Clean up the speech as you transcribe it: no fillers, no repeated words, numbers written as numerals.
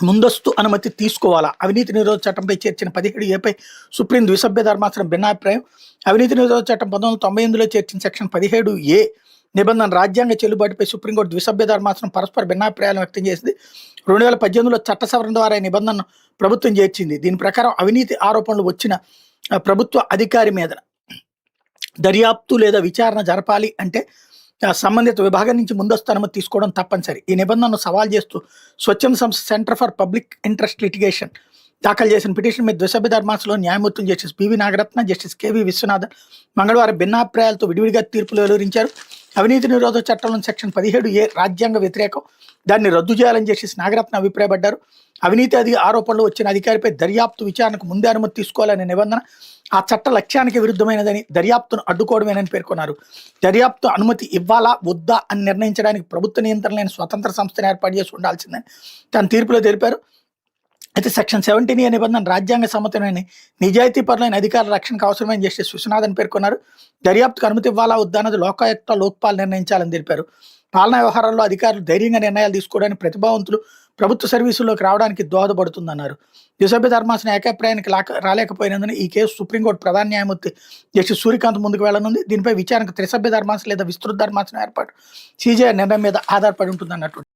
ముందస్తు అనుమతి తీసుకోవాలా? అవినీతి నిరోధక చట్టంపై చేర్చిన 17A సుప్రీం ద్విసభ్య ధర్మాసనం భిన్నాభిప్రాయం. అవినీతి నిరోధక చట్టం 1998లో చేర్చిన సెక్షన్ 17A నిబంధన రాజ్యాంగ చెల్లుబాటుపై సుప్రీంకోర్టు ద్విసభ్య ధర్మాసనం పరస్పర భిన్నాభిప్రాయాలను వ్యక్తం చేసింది. 2018లో చట్ట సవరణ ద్వారా ఈ నిబంధనను ప్రభుత్వం చేర్చింది. దీని ప్రకారం అవినీతి ఆరోపణలు వచ్చిన ప్రభుత్వ అధికారి మీద దర్యాప్తు లేదా విచారణ జరపాలి అంటే సంబంధిత విభాగం నుంచి ముందస్తు అనుమతి తీసుకోవడం తప్పనిసరి. ఈ నిబంధనను సవాల్ చేస్తూ స్వచ్ఛంద సంస్థ centre for public interest litigation దాఖలు చేసిన పిటిషన్ మీద ద్విసభ్య ధర్మాసనంలో న్యాయమూర్తులు justice PV Nagarathna, justice KV Viswanathan మంగళవారం భిన్నాభిప్రాయాలతో విడివిడిగా తీర్పులు వెలువరించారు. అవినీతి నిరోధక చట్టంలోని సెక్షన్ 17A రాజ్యాంగ వ్యతిరేకం, దాన్ని రద్దు చేయాలని జస్టిస్ నాగరత్న అభిప్రాయపడ్డారు. అవినీతి ఆరోపణలు వచ్చిన అధికారిపై దర్యాప్తు విచారణకు ముందే అనుమతి తీసుకోవాలనే నిబంధన ఆ చట్ట లక్ష్యానికి విరుద్ధమైనదని, దర్యాప్తును అడ్డుకోవడమేనని పేర్కొన్నారు. దర్యాప్తు అనుమతి ఇవ్వాలా వద్దా అని నిర్ణయించడానికి ప్రభుత్వ నియంత్రణ లేని స్వతంత్ర సంస్థను ఏర్పాటు చేసి ఉండాల్సిందని తన తీర్పులో తెలిపారు. అయితే సెక్షన్ 17A నిబంధన రాజ్యాంగ సమ్మతమైన నిజాయితీపరులైన అధికారుల రక్షణకు అవసరమైన జస్టిస్ విశ్వనాథన్ పేర్కొన్నారు. దర్యాప్తుకు అనుమతి ఇవ్వాలా వద్దా అన్నది లోకాయుక్త, లోక్పాల్ నిర్ణయించాలని తెలిపారు. పాలనా వ్యవహారాల్లో అధికారులు ధైర్యంగా నిర్ణయాలు తీసుకోవడానికి, ప్రతిభావంతులు ప్రభుత్వ సర్వీసుల్లోకి రావడానికి దోహదపడుతుందన్నారు. ద్విసభ్య ధర్మాసనం ఏకాభిప్రాయానికి రాలేకపోయినందున ఈ కేసు సుప్రీంకోర్టు ప్రధాన న్యాయమూర్తి జస్టిస్ సూర్యకాంత్ ముందుకు వెళ్లనుంది. దీనిపై విచారణకు త్రిసభ్య ధర్మాసనం లేదా విస్తృత ధర్మాసనం ఏర్పాటు CJI నిర్ణయం మీద ఆధారపడి ఉంటుందన్నట్టు.